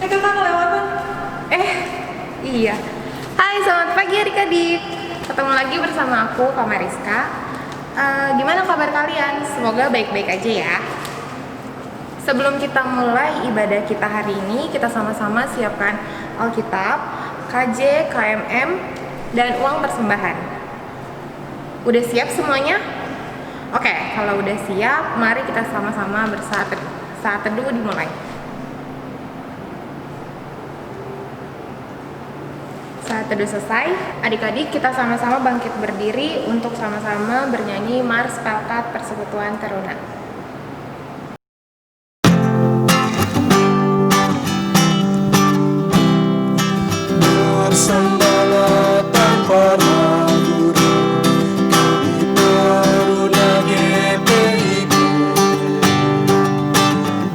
Kakak kelewatan. Iya. Hai, selamat pagi adik-adik. Ketemu lagi bersama aku, Kak Mariska. Gimana kabar kalian? Semoga baik-baik aja ya. Sebelum kita mulai ibadah kita hari ini, kita sama-sama siapkan Alkitab, KJ, KMM, dan uang persembahan. Udah siap semuanya? Oke, kalau udah siap, mari kita sama-sama bersaat teduh. Saat teduh dimulai. Saat teduh selesai, adik-adik kita sama-sama bangkit berdiri untuk sama-sama bernyanyi Mars Pelkat Persekutuan Teruna. Bersembahlah tanpa ragu, kami teruna GPIB,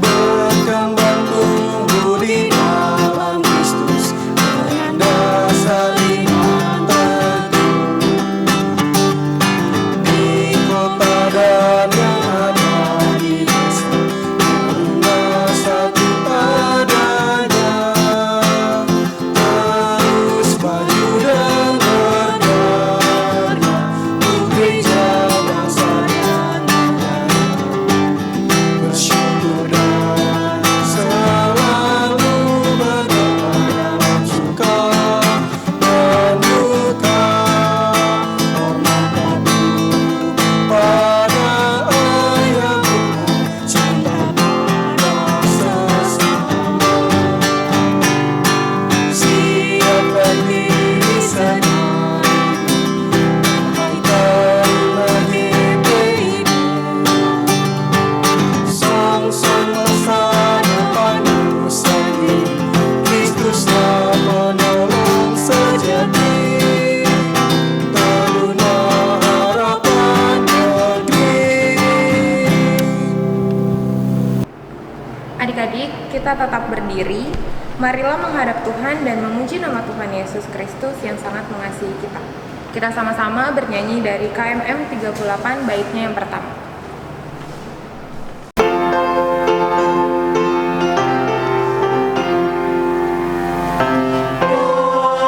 berkembang tumbuh di dalam Kristus dengan dasar iman teguh, di kota dan yang ada di desa, teruna satu padanya. Terus maju dan berkarya untuk gereja bangsa dan negara, bersyukur dan selalu berdoa dalam suka dan duka, hormat patuh pada ayah Tuhan, cinta pada sesama. Siapkan diri sendiri, hai taruna GPIB, song-song masa depanmu sendiri, Kristuslah penolong sejati, taruna harapan negeri. Adik-adik, kita tetap berdiri. Marilah menghadap Tuhan dan memuji nama Tuhan Yesus Kristus yang sangat mengasihi kita. Kita sama-sama bernyanyi dari KMM 38 baitnya yang pertama.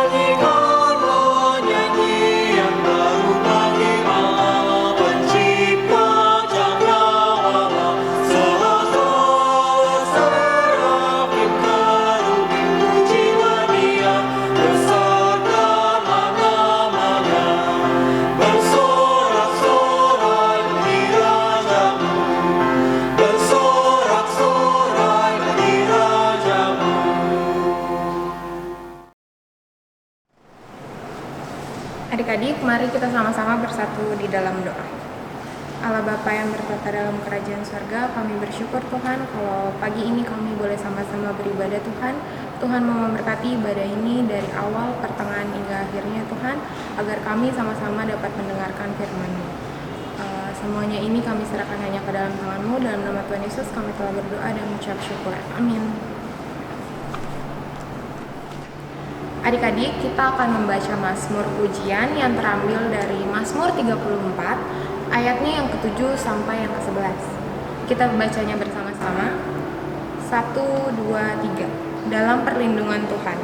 Nyanyikanlah nyanyian baru bagi Allah Pencipta cakrawala, sehasta serafim kerubim pujilah Dia, besarkanlah namanya, bersorak-sorai di rajamu, bersorak-sorai di rajamu. Adik-adik, mari kita sama-sama bersatu di dalam doa. Allah Bapa yang bertata dalam kerajaan surga, kami bersyukur Tuhan kalau pagi ini kami boleh sama-sama beribadah Tuhan. Tuhan mau memberkati ibadah ini dari awal, pertengahan hingga akhirnya Tuhan, agar kami sama-sama dapat mendengarkan firman-Mu. Semuanya ini kami serahkan hanya ke dalam tangan-Mu. Dalam nama Tuhan Yesus kami telah berdoa dan mengucap syukur. Amin. Adik-adik, kita akan membaca Mazmur pujian yang terambil dari Mazmur 34, ayatnya yang ke-7 sampai yang ke-11. Kita bacanya bersama-sama. 1, 2, 3. Dalam perlindungan Tuhan.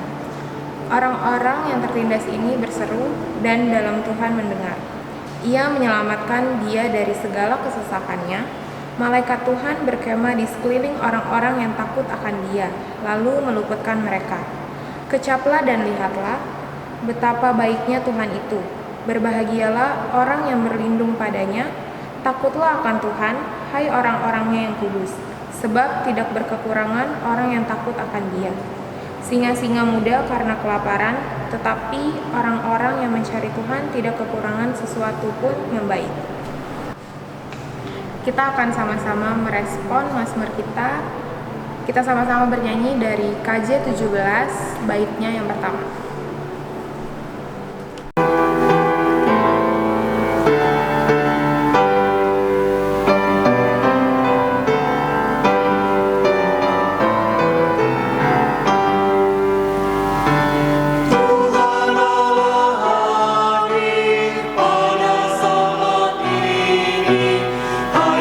Orang-orang yang tertindas ini berseru, dan dalam Tuhan mendengar. Ia menyelamatkan dia dari segala kesesakannya. Malaikat Tuhan berkemah di sekeliling orang-orang yang takut akan dia, lalu meluputkan mereka. Kecaplah dan lihatlah betapa baiknya Tuhan itu. Berbahagialah orang yang berlindung padanya. Takutlah akan Tuhan, hai orang-orangnya yang kudus, sebab tidak berkekurangan orang yang takut akan Dia. Singa-singa muda karena kelaparan, tetapi orang-orang yang mencari Tuhan tidak kekurangan sesuatu pun yang baik. Kita akan sama-sama merespon Mazmur kita. Kita sama-sama bernyanyi dari KJ 17, baitnya yang pertama.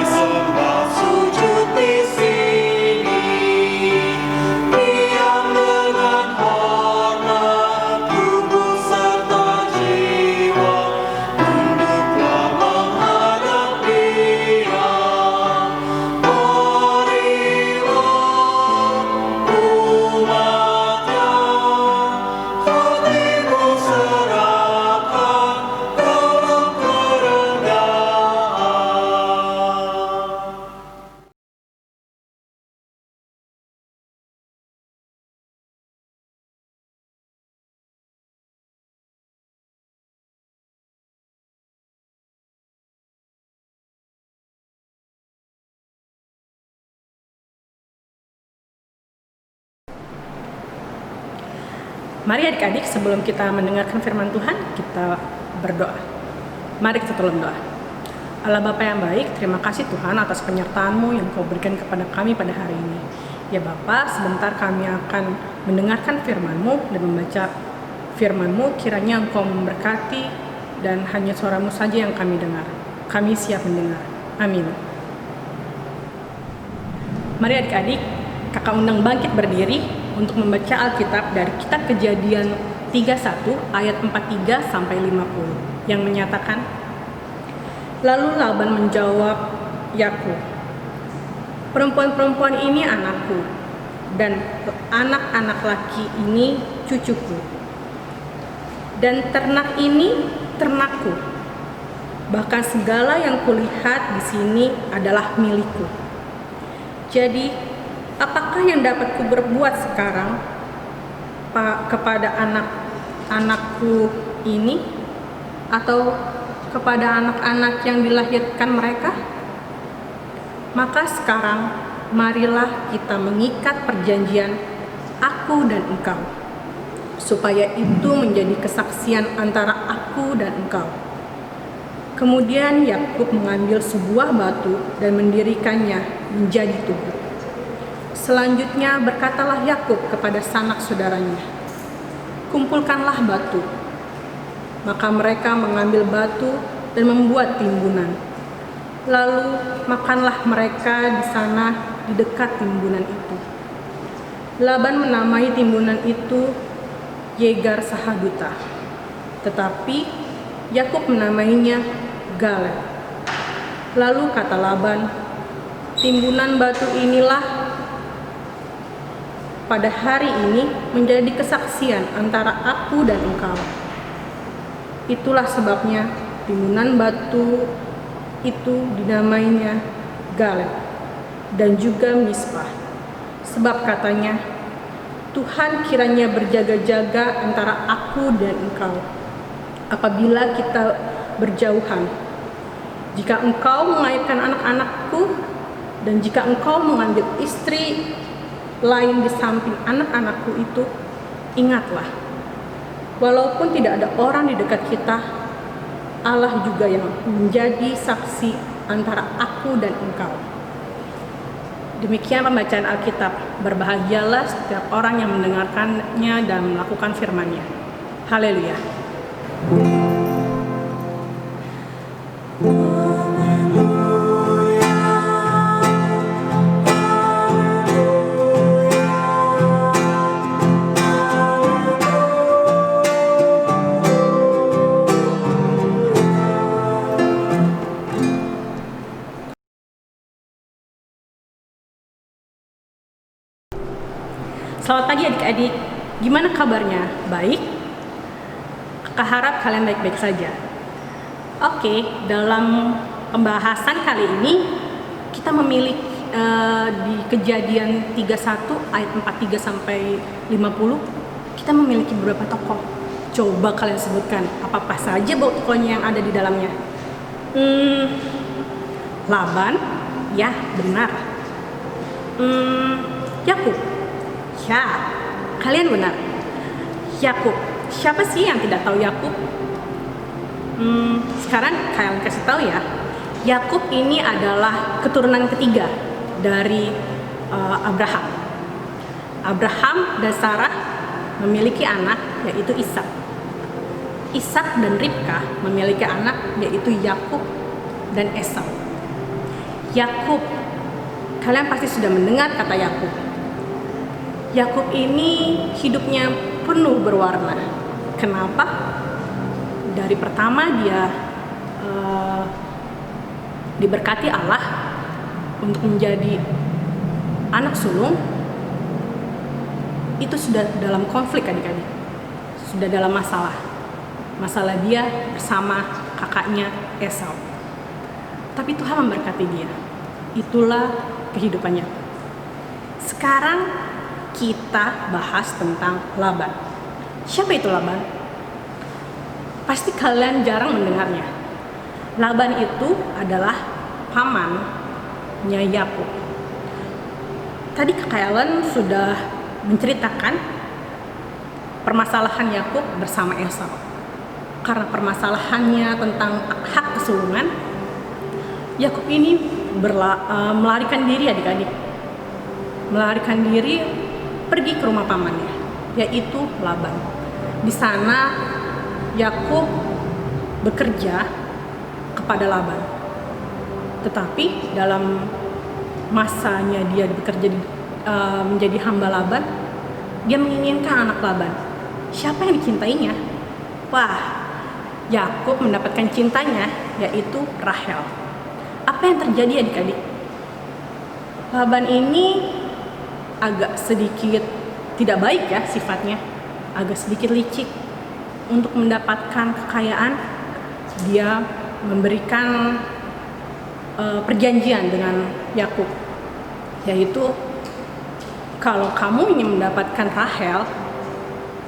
Sembah sujud di sini, diam Mari adik-adik, sebelum kita mendengarkan firman Tuhan, kita berdoa. Mari kita tolong doa. Allah Bapa yang baik, terima kasih Tuhan atas penyertaan-Mu yang Kau berikan kepada kami pada hari ini. Ya Bapa, sebentar kami akan mendengarkan firman-Mu dan membaca firman-Mu, kiranya Engkau memberkati dan hanya suara-Mu saja yang kami dengar. Kami siap mendengar. Amin. Mari adik-adik, kakak undang bangkit berdiri untuk membaca Alkitab dari kitab Kejadian 31 ayat 43 sampai 50 yang menyatakan, lalu Laban menjawab Yakub, perempuan-perempuan ini anakku dan anak-anak laki ini cucuku, dan ternak ini ternakku, bahkan segala yang kulihat di sini adalah milikku. Jadi, apakah yang dapat ku berbuat sekarang kepada anak-anakku ini atau kepada anak-anak yang dilahirkan mereka? Maka sekarang marilah kita mengikat perjanjian aku dan engkau, supaya itu menjadi kesaksian antara aku dan engkau. Kemudian Yakub mengambil sebuah batu dan mendirikannya menjadi tugu. Selanjutnya berkatalah Yakub kepada sanak saudaranya, kumpulkanlah batu. Maka mereka mengambil batu dan membuat timbunan. Lalu makanlah mereka di sana di dekat timbunan itu. Laban menamai timbunan itu Yegar Sahaduta, tetapi Yakub menamainya Galed. Lalu kata Laban, timbunan batu inilah pada hari ini menjadi kesaksian antara aku dan engkau. Itulah sebabnya timbunan batu itu dinamainya Galed dan juga Mispa, sebab katanya, Tuhan kiranya berjaga-jaga antara aku dan engkau apabila kita berjauhan. Jika engkau melahirkan anak-anakku dan jika engkau mengambil istri lain di samping anak-anakku itu, ingatlah, walaupun tidak ada orang di dekat kita, Allah juga yang menjadi saksi antara aku dan engkau. Demikian pembacaan Alkitab. Berbahagialah setiap orang yang mendengarkannya dan melakukan firman-Nya. Haleluya. Selamat pagi adik-adik, gimana kabarnya? Baik? Kakak harap kalian baik-baik saja. Oke, dalam pembahasan kali ini kita memilih di Kejadian 31 ayat 43 sampai 50, kita memiliki beberapa tokoh. Coba kalian sebutkan apa-apa saja tokohnya yang ada di dalamnya. Laban, ya benar. Yakub, ya, kalian benar. Yakub, siapa sih yang tidak tahu Yakub? Sekarang kalian kasih tahu ya. Yakub ini adalah keturunan ketiga dari Abraham. Abraham dan Sarah memiliki anak yaitu Ishak. Ishak dan Ribka memiliki anak yaitu Yakub dan Esau. Yakub, kalian pasti sudah mendengar kata Yakub. Yakub ini hidupnya penuh berwarna. Kenapa? Dari pertama dia diberkati Allah untuk menjadi anak sulung, itu sudah dalam konflik adik-adik, sudah dalam masalah dia bersama kakaknya Esau. Tapi Tuhan memberkati dia. Itulah kehidupannya. Sekarang kita bahas tentang Laban. Siapa itu Laban? Pasti kalian jarang mendengarnya. Laban itu adalah pamannya Yakub. Tadi Kak Ellen sudah menceritakan permasalahan Yakub bersama Esau. Karena permasalahannya tentang hak kesulungan, Yakub ini melarikan diri adik-adik. Melarikan diri pergi ke rumah pamannya, yaitu Laban. Di sana Yakub bekerja kepada Laban. Tetapi dalam masanya dia bekerja menjadi hamba Laban, dia menginginkan anak Laban. Siapa yang dicintainya? Wah, Yakub mendapatkan cintanya, yaitu Rahel. Apa yang terjadi adik-adik? Laban ini agak sedikit tidak baik ya sifatnya, agak sedikit licik. Untuk mendapatkan kekayaan, dia memberikan perjanjian dengan Yakub, yaitu kalau kamu ingin mendapatkan Rahel,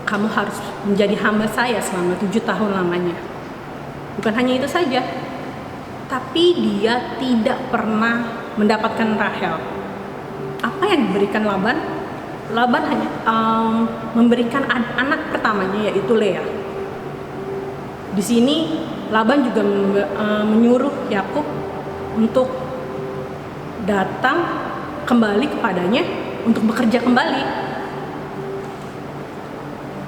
kamu harus menjadi hamba saya selama 7 tahun lamanya. Bukan hanya itu saja, tapi dia tidak pernah mendapatkan Rahel. Apa yang diberikan Laban? Laban hanya memberikan anak pertamanya, yaitu Lea. Di sini Laban juga menyuruh Yakub untuk datang kembali kepadanya untuk bekerja kembali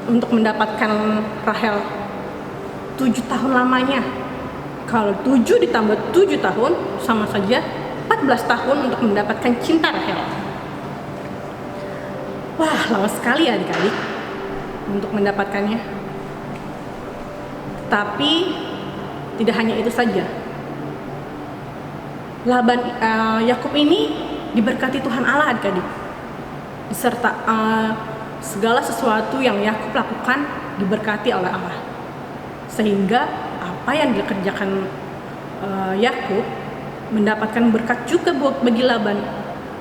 untuk mendapatkan Rahel 7 tahun lamanya. Kalau 7 ditambah 7 tahun sama saja 14 tahun untuk mendapatkan cinta Rahel. Wah, lama sekali ya adik-adik untuk mendapatkannya. Tapi tidak hanya itu saja. Yakub ini diberkati Tuhan Allah adik-adik. Beserta segala sesuatu yang Yakub lakukan diberkati oleh Allah. Sehingga apa yang dikerjakan Yakub mendapatkan berkat juga bagi Laban.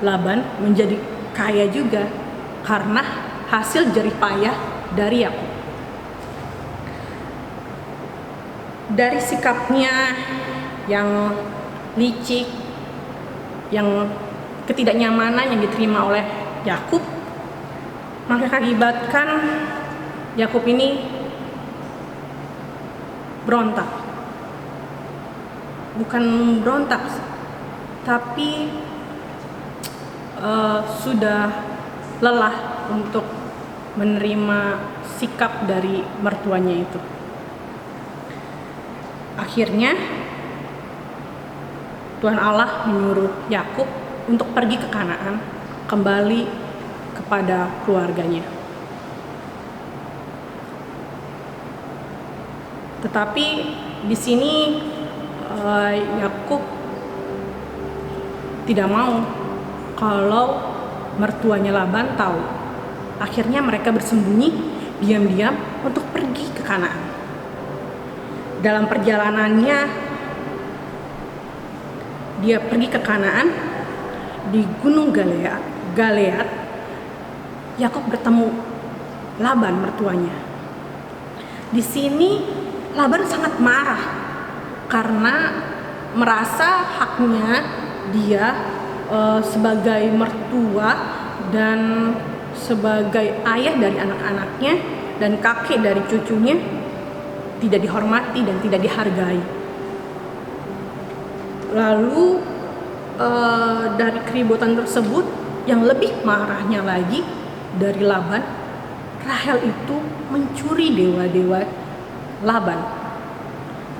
Laban menjadi kaya juga karena hasil jerih payah dari Yakub. Dari sikapnya yang licik, yang ketidaknyamanan yang diterima oleh Yakub, maka mengakibatkan Yakub ini berontak. Bukan berontak, tapi sudah lelah untuk menerima sikap dari mertuanya itu. Akhirnya Tuhan Allah menyuruh Yakub untuk pergi ke Kanaan, kembali kepada keluarganya. Tetapi di sini Yakub tidak mau kalau mertuanya Laban tahu. Akhirnya mereka bersembunyi diam-diam untuk pergi ke Kanaan. Dalam perjalanannya dia pergi ke Kanaan, di Gunung Galead, Yakub bertemu Laban mertuanya. Di sini Laban sangat marah karena merasa haknya dia sebagai mertua dan sebagai ayah dari anak-anaknya dan kakek dari cucunya tidak dihormati dan tidak dihargai. Lalu dari keributan tersebut, yang lebih marahnya lagi dari Laban, Rahel itu mencuri dewa-dewa Laban.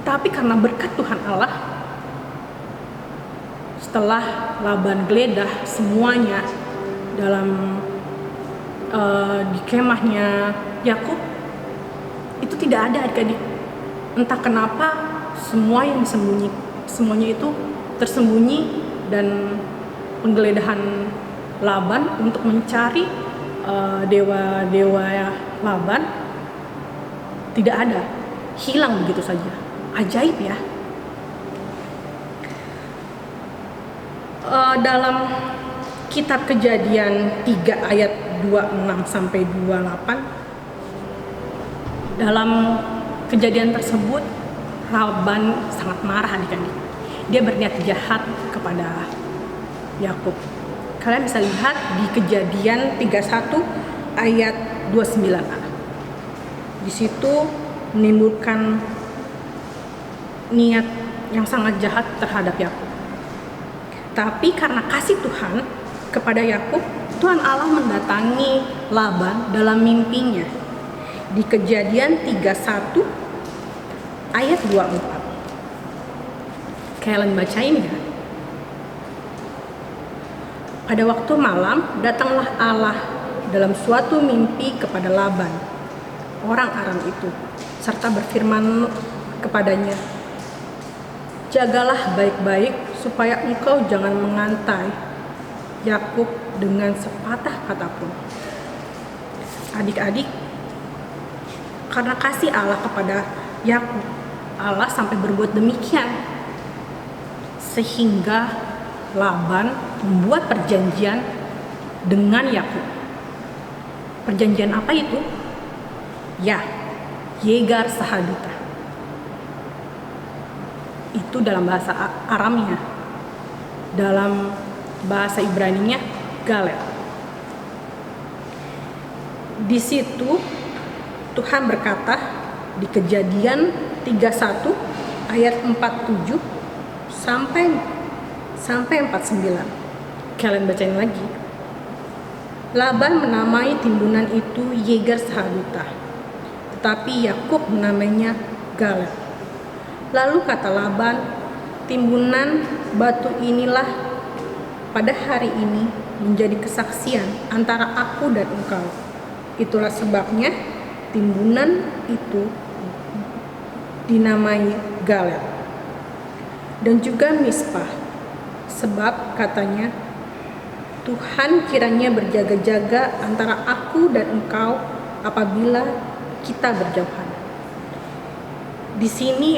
Tetapi karena berkat Tuhan Allah, setelah Laban geledah semuanya dalam di kemahnya Yakub, itu tidak ada adik-adik. Entah kenapa semuanya itu tersembunyi, dan penggeledahan Laban untuk mencari dewa-dewa Laban tidak ada, hilang begitu saja. Ajaib ya. Dalam kitab Kejadian 3 ayat 26 sampai 28, dalam kejadian tersebut Laban sangat marah adik-adik. Dia berniat jahat kepada Yakub. Kalian bisa lihat di Kejadian 31 ayat 29a. Di situ menimbulkan niat yang sangat jahat terhadap Yakub. Tapi karena kasih Tuhan kepada Yakub, Tuhan Allah mendatangi Laban dalam mimpinya. Di Kejadian 31 ayat 24. Kalian bacain ya. Pada waktu malam datanglah Allah dalam suatu mimpi kepada Laban, orang Aram itu, serta berfirman kepadanya, "Jagalah baik-baik supaya engkau jangan mengantai Yakub dengan sepatah kata pun." Adik-adik, karena kasih Allah kepada Yakub, Allah sampai berbuat demikian, sehingga Laban membuat perjanjian dengan Yakub. Perjanjian apa itu? Ya, Yegar Sahaduta. Itu dalam bahasa Aramnya. Dalam bahasa Ibraninya Galet. Di situ Tuhan berkata di Kejadian 31 ayat 47 sampai 49. Kalian bacain lagi. Laban menamai timbunan itu Yegar Sahaduta, tetapi Yakub menamainya Galet. Lalu kata Laban, "Timbunan batu inilah pada hari ini menjadi kesaksian antara aku dan engkau. Itulah sebabnya timbunan itu dinamai Galet." Dan juga Mispa, sebab katanya, "Tuhan kiranya berjaga-jaga antara aku dan engkau apabila kita berjauhan." Di sini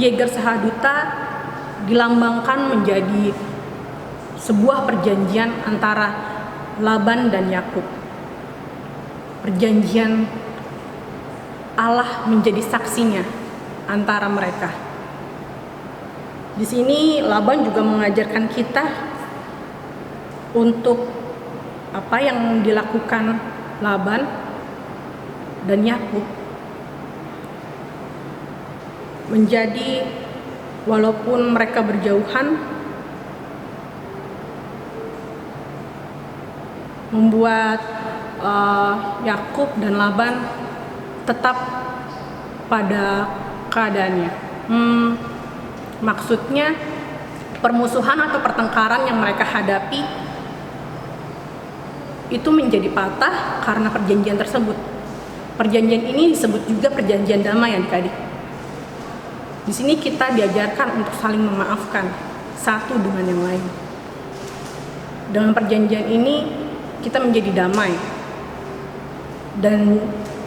Yegar Sahaduta dilambangkan menjadi sebuah perjanjian antara Laban dan Yakub. Perjanjian Allah menjadi saksinya antara mereka. Di sini Laban juga mengajarkan kita untuk apa yang dilakukan Laban dan Yakub menjadi, walaupun mereka berjauhan, membuat Yakub dan Laban tetap pada keadaannya. Maksudnya permusuhan atau pertengkaran yang mereka hadapi itu menjadi patah karena perjanjian tersebut. Perjanjian ini disebut juga perjanjian damai, adik-adik. Di sini kita diajarkan untuk saling memaafkan satu dengan yang lain. Dengan perjanjian ini kita menjadi damai. Dan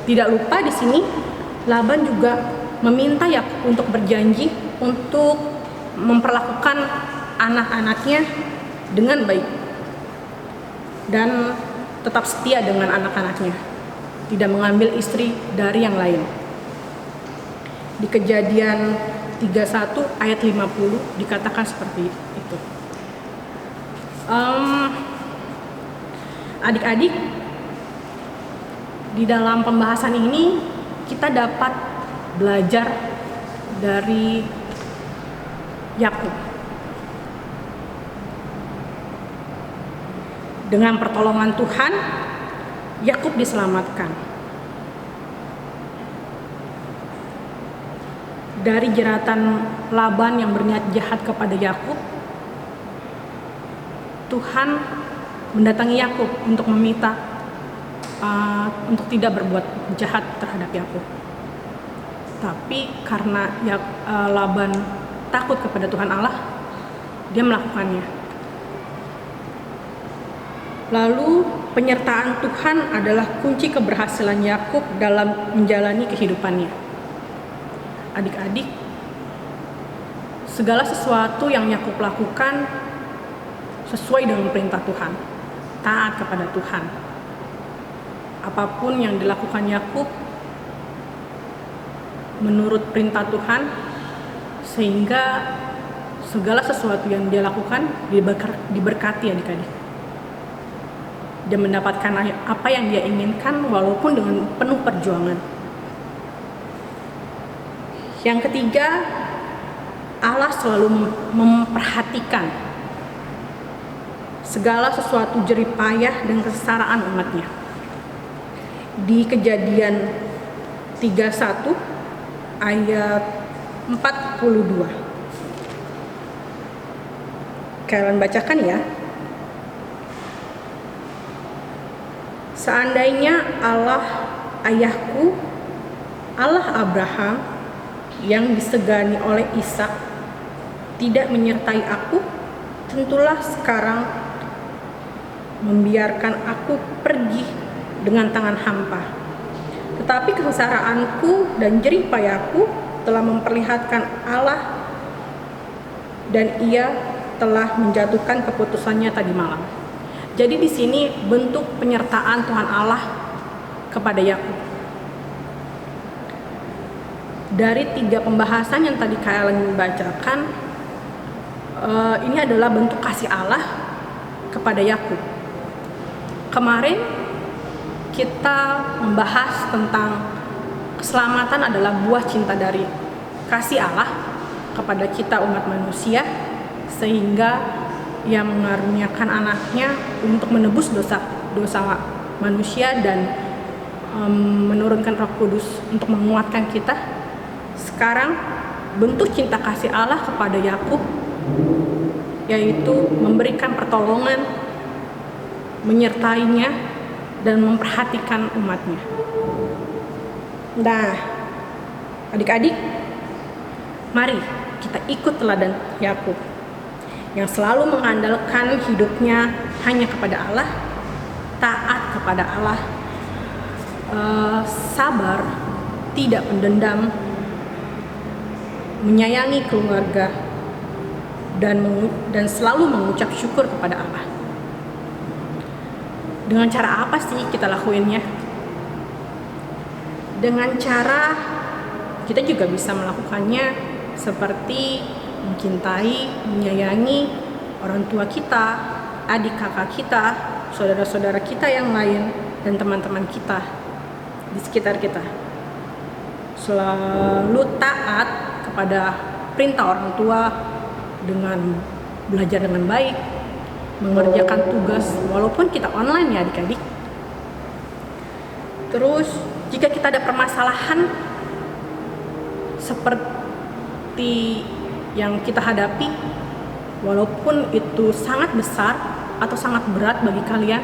tidak lupa di sini Laban juga meminta Yakub untuk berjanji untuk memperlakukan anak-anaknya dengan baik dan tetap setia dengan anak-anaknya, tidak mengambil istri dari yang lain. Di Kejadian 31 ayat 50 dikatakan seperti itu. Adik-adik, di dalam pembahasan ini kita dapat belajar dari Yakub. Dengan pertolongan Tuhan, Yakub diselamatkan dari jeratan Laban yang berniat jahat kepada Yakub. Tuhan mendatangi Yakub untuk meminta untuk tidak berbuat jahat terhadap Yakub. Tapi karena Laban takut kepada Tuhan Allah, dia melakukannya. Lalu penyertaan Tuhan adalah kunci keberhasilan Yakub dalam menjalani kehidupannya. Adik-adik, segala sesuatu yang Yakub lakukan sesuai dengan perintah Tuhan, taat kepada Tuhan. Apapun yang dilakukan Yakub menurut perintah Tuhan, sehingga segala sesuatu yang dia lakukan diberkati, adik-adik. dan mendapatkan apa yang dia inginkan walaupun dengan penuh perjuangan. Yang ketiga, Allah selalu memperhatikan segala sesuatu jerih payah dan kesengsaraan umatnya. Di Kejadian 31 ayat 42. Kalian bacakan ya. Seandainya Allah ayahku, Allah Abraham yang disegani oleh Ishak tidak menyertai aku, tentulah sekarang membiarkan aku pergi dengan tangan hampa. Tetapi kesengsaraanku dan jerih payahku telah memperlihatkan Allah, dan Ia telah menjatuhkan keputusannya tadi malam. Jadi di sini bentuk penyertaan Tuhan Allah kepada Yakub. Dari 3 pembahasan yang tadi kalian bacakan, ini adalah bentuk kasih Allah kepada Yakub. Kemarin kita membahas tentang keselamatan adalah buah cinta dari kasih Allah kepada kita umat manusia, sehingga Ia mengaruniakan anaknya untuk menebus dosa manusia dan menurunkan Roh Kudus untuk menguatkan kita. Sekarang bentuk cinta kasih Allah kepada Yakub yaitu memberikan pertolongan, menyertainya, dan memperhatikan umatnya. Nah, adik-adik, mari kita ikut teladan Yakub yang selalu mengandalkan hidupnya hanya kepada Allah, taat kepada Allah, sabar, tidak pendendam, menyayangi keluarga, dan selalu mengucap syukur kepada Allah. Dengan cara apa sih kita lakuinnya? Dengan cara kita juga bisa melakukannya seperti mencintai, menyayangi orang tua kita, adik kakak kita, saudara-saudara kita yang lain, dan teman-teman kita di sekitar kita. Selalu taat kepada perintah orang tua dengan belajar dengan baik, mengerjakan tugas walaupun kita online ya adik-adik. Terus jika kita ada permasalahan seperti yang kita hadapi, walaupun itu sangat besar atau sangat berat bagi kalian,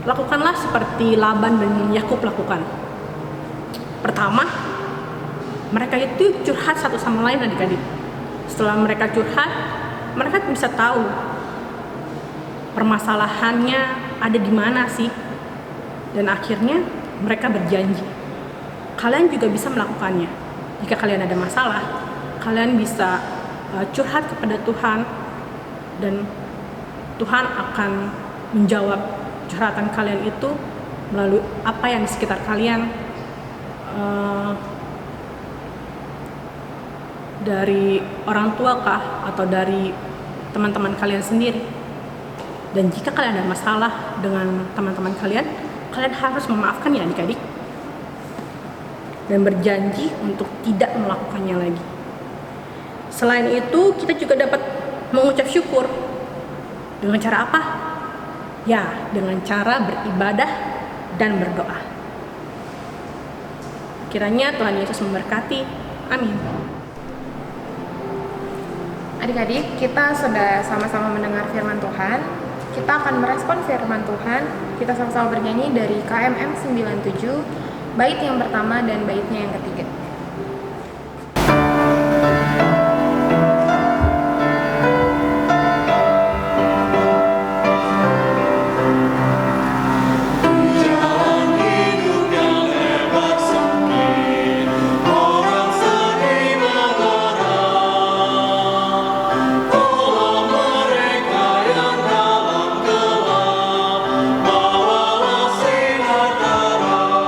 lakukanlah seperti Laban dan Yakub lakukan. Pertama, mereka itu curhat satu sama lain adik-adik. Setelah mereka curhat, mereka bisa tahu permasalahannya ada di mana sih. Dan akhirnya mereka berjanji. Kalian juga bisa melakukannya. Jika kalian ada masalah, kalian bisa curhat kepada Tuhan, dan Tuhan akan menjawab curhatan kalian itu melalui apa yang di sekitar kalian, dari orang tua kah atau dari teman-teman kalian sendiri. Dan jika kalian ada masalah dengan teman-teman kalian harus memaafkan ya adik-adik, dan berjanji untuk tidak melakukannya lagi. Selain itu, kita juga dapat mengucap syukur. Dengan cara apa? Ya, dengan cara beribadah dan berdoa. Kiranya Tuhan Yesus memberkati. Amin. Adik-adik, kita sudah sama-sama mendengar firman Tuhan. Kita akan merespon firman Tuhan. Kita sama-sama bernyanyi dari KMM 97, bait yang pertama dan baitnya yang ketiga. Bawalah sinar terang.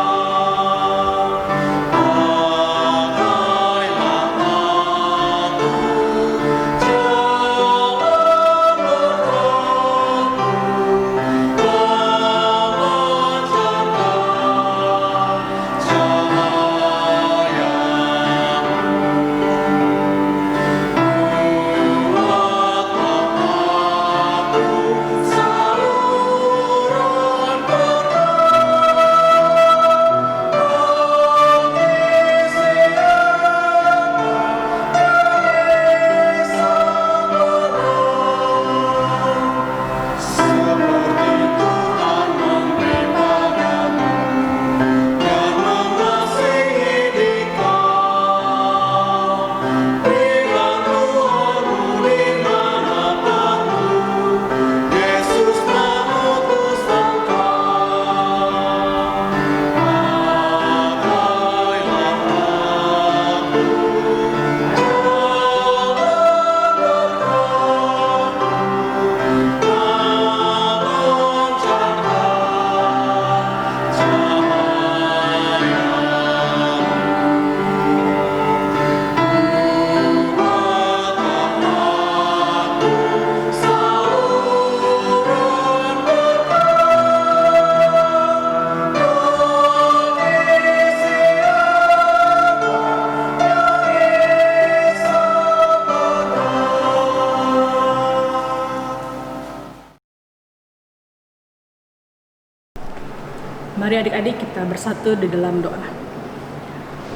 Mari adik-adik kita bersatu di dalam doa.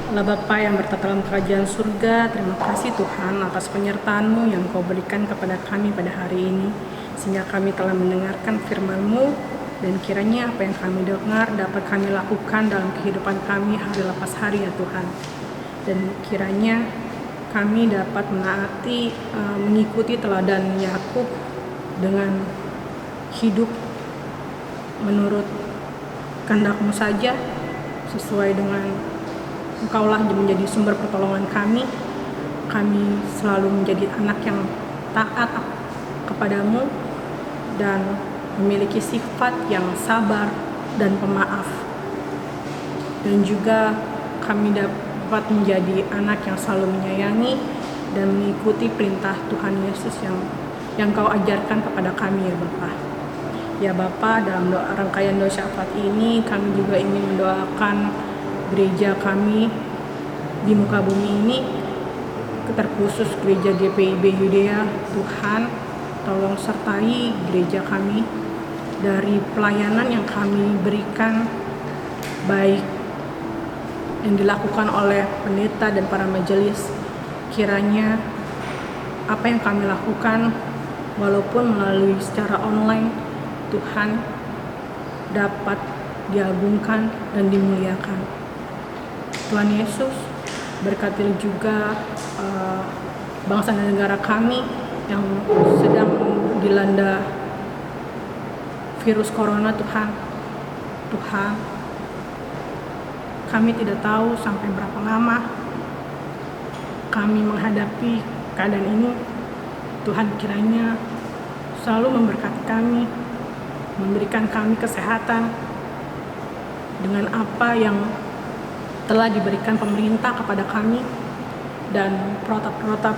Allah Bapa yang bertata dalam kerajaan surga, terima kasih Tuhan atas penyertaan-Mu yang Kau berikan kepada kami pada hari ini, sehingga kami telah mendengarkan firman-Mu, dan kiranya apa yang kami dengar dapat kami lakukan dalam kehidupan kami hari lepas hari ya Tuhan. Dan kiranya kami dapat menaati, mengikuti teladan Yakub dengan hidup menurut kehendak-Mu saja, sesuai dengan Engkaulah menjadi sumber pertolongan kami. Kami selalu menjadi anak yang taat kepadamu dan memiliki sifat yang sabar dan pemaaf. Dan juga kami dapat menjadi anak yang selalu menyayangi dan mengikuti perintah Tuhan Yesus yang Kau ajarkan kepada kami ya Bapa. Ya Bapa, dalam rangkaian doa syafaat ini kami juga ingin mendoakan gereja kami di muka bumi ini, terkhusus gereja GPIB Yudea. Tuhan, tolong sertai gereja kami dari pelayanan yang kami berikan, baik yang dilakukan oleh pendeta dan para majelis. Kiranya apa yang kami lakukan, walaupun melalui secara online, Tuhan dapat diagungkan dan dimuliakan. Tuhan Yesus, berkati juga bangsa dan negara kami yang sedang dilanda virus corona. Tuhan, kami tidak tahu sampai berapa lama kami menghadapi keadaan ini. Tuhan, kiranya selalu memberkati kami, memberikan kami kesehatan dengan apa yang telah diberikan pemerintah kepada kami, dan protap-protap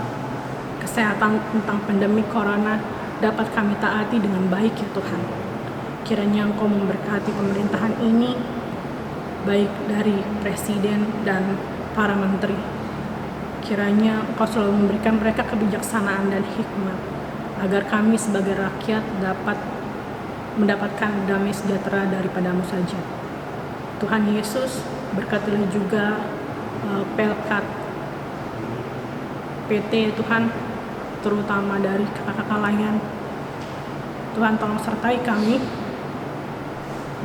kesehatan tentang pandemi corona dapat kami taati dengan baik ya Tuhan. Kiranya Engkau memberkati pemerintahan ini, baik dari presiden dan para menteri. Kiranya Engkau selalu memberikan mereka kebijaksanaan dan hikmat, agar kami sebagai rakyat dapat mendapatkan damai sejahtera daripada-Mu saja. Tuhan Yesus, berkatilah juga Pelkat PT Tuhan, terutama dari kakak-kakak layan. Tuhan, tolong sertai kami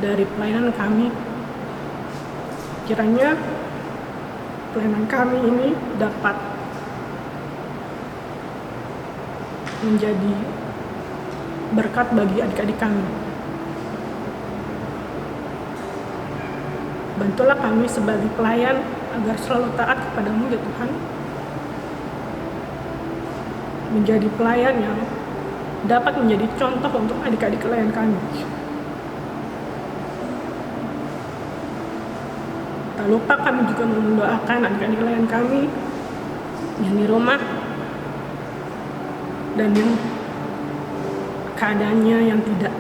dari pelayanan kami. Kiranya pelayanan kami ini dapat menjadi berkat bagi adik-adik kami. Bantulah kami sebagai pelayan agar selalu taat kepada-Mu ya Tuhan. Menjadi pelayan yang dapat menjadi contoh untuk adik-adik pelayan kami. Tak lupa kami juga mendoakan adik-adik pelayan kami yang di rumah dan yang keadaannya yang tidak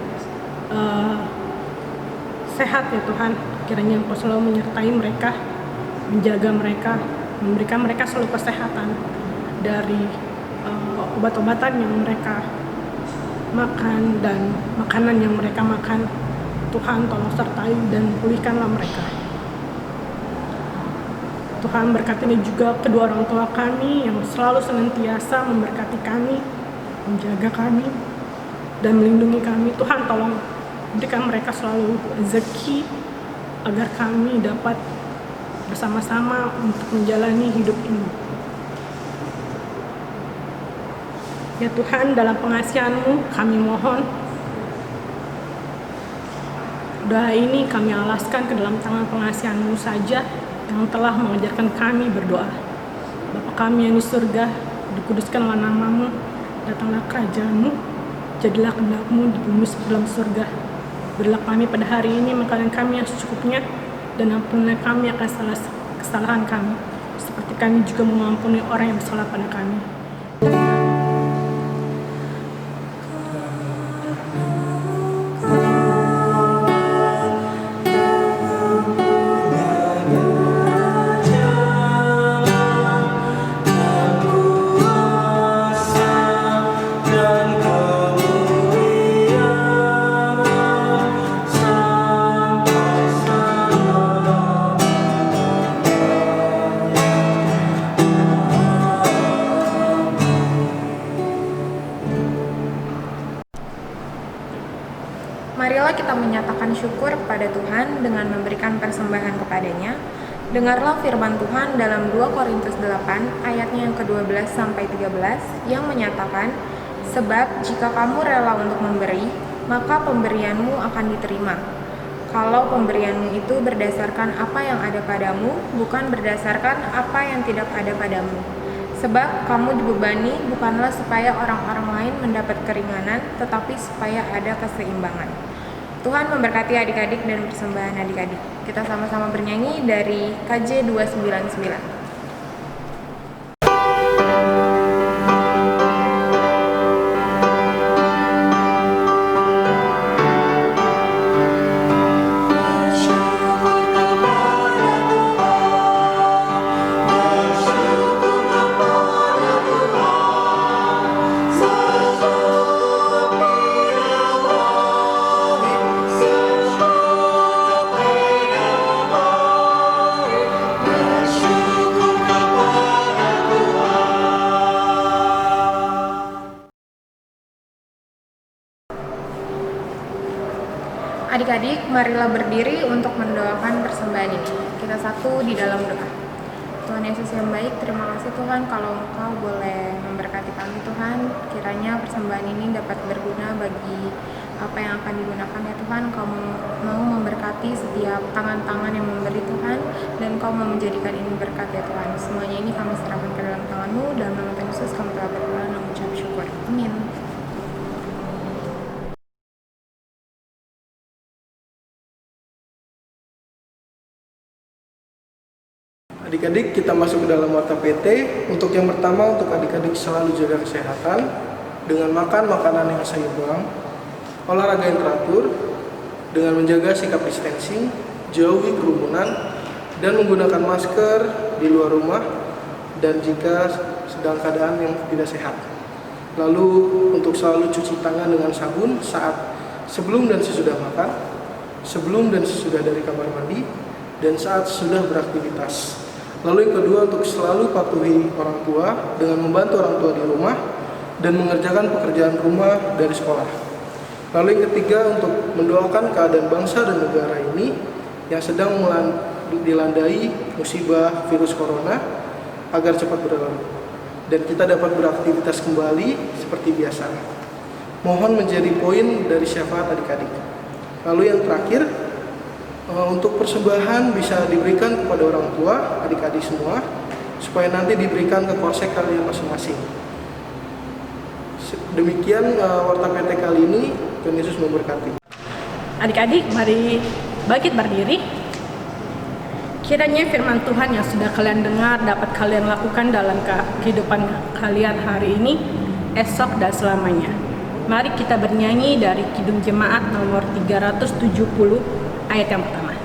sehat ya Tuhan. Kiranya Engkau selalu menyertai mereka, menjaga mereka, memberikan mereka selalu kesehatan dari obat-obatan yang mereka makan dan makanan yang mereka makan. Tuhan, tolong sertai dan pulihkanlah mereka. Tuhan, berkati juga kedua orang tua kami yang selalu senantiasa memberkati kami, menjaga kami, dan melindungi kami. Tuhan, tolong berikan mereka selalu rezeki agar kami dapat bersama-sama untuk menjalani hidup ini. Ya Tuhan, dalam pengasihan-Mu kami mohon doa ini kami alaskan ke dalam tangan pengasihan-Mu saja, yang telah mengajarkan kami berdoa. Bapa kami yang di surga, dikuduskanlah nama-Mu, datanglah kerajaan-Mu, jadilah kehendak-Mu di bumi seperti dalam surga. Berilah kami pada hari ini makanan kami yang secukupnya, dan ampunilah kami akan kesalahan kami, seperti kami juga mengampuni orang yang bersalah pada kami. Sampai Marilah kita menyatakan syukur kepada Tuhan dengan memberikan persembahan kepadanya. Dengarlah firman Tuhan dalam 2 Korintus 8 ayatnya yang ke-12 sampai 13 yang menyatakan, sebab jika kamu rela untuk memberi, maka pemberianmu akan diterima. Kalau pemberianmu itu berdasarkan apa yang ada padamu, bukan berdasarkan apa yang tidak ada padamu. Sebab kamu dibebani bukanlah supaya orang-orang lain mendapat keringanan, tetapi supaya ada keseimbangan. Tuhan memberkati adik-adik dan persembahan adik-adik. Kita sama-sama bernyanyi dari KJ 299. Adik-adik, marilah berdiri untuk mendoakan persembahan ini. Kita satu di dalam doa. Tuhan Yesus yang baik, terima kasih Tuhan kalau Engkau boleh memberkati kami Tuhan. Kiranya persembahan ini dapat berguna bagi apa yang akan digunakan ya Tuhan. Engkau mau memberkati setiap tangan-tangan yang memberi Tuhan, dan Engkau mau menjadikan ini berkat ya Tuhan. Semuanya ini kami serahkan ke dalam tangan-Mu. Dalam nama Tuhan Yesus kami telah berdoa dan mengucap syukur. Amin. Adik-adik, kita masuk ke dalam warta PT. Untuk yang pertama, untuk adik-adik selalu jaga kesehatan dengan makan makanan yang seimbang, olahraga yang teratur, dengan menjaga sikap distancing, jauhi kerumunan, dan menggunakan masker di luar rumah dan jika sedang keadaan yang tidak sehat. Lalu untuk selalu cuci tangan dengan sabun saat sebelum dan sesudah makan, sebelum dan sesudah dari kamar mandi, dan saat sudah beraktivitas. Lalu yang kedua, untuk selalu patuhi orang tua dengan membantu orang tua di rumah dan mengerjakan pekerjaan rumah dari sekolah. Lalu yang ketiga, untuk mendoakan keadaan bangsa dan negara ini yang sedang dilandai musibah virus corona agar cepat berlalu dan kita dapat beraktivitas kembali seperti biasa. Mohon menjadi poin dari syafaat adik-adik. Lalu yang terakhir, untuk persembahan bisa diberikan kepada orang tua, adik-adik semua, supaya nanti diberikan ke korsek kalian masing-masing. Demikian warta PT kali ini. Tuhan Yesus memberkati. Adik-adik, mari bangkit berdiri. Kiranya firman Tuhan yang sudah kalian dengar dapat kalian lakukan dalam kehidupan kalian hari ini, esok, dan selamanya. Mari kita bernyanyi dari Kidung Jemaat nomor 370 ayat yang pertama.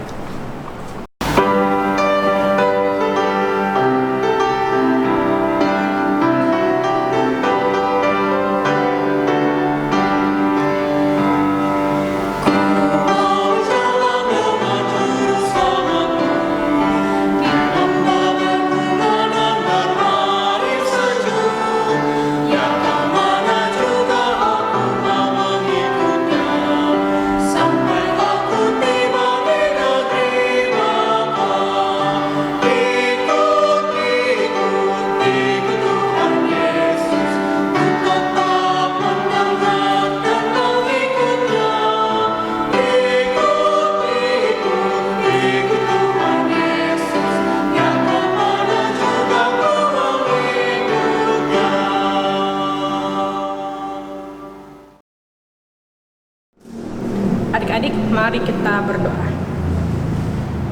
Adik-adik, mari kita berdoa.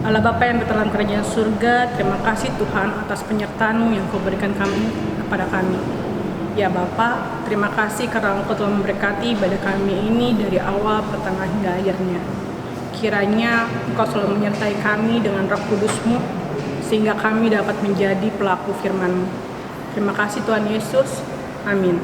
Allah Bapa yang di dalam kerajaan surga, terima kasih Tuhan atas penyertaan-Mu yang Kau berikan kepada kami. Ya Bapa, terima kasih karena Engkau telah memberkati ibadah kami ini dari awal, pertengahan, hingga akhirnya. Kiranya Engkau selalu menyertai kami dengan Roh Kudus-Mu, sehingga kami dapat menjadi pelaku firman-Mu. Terima kasih Tuhan Yesus. Amin.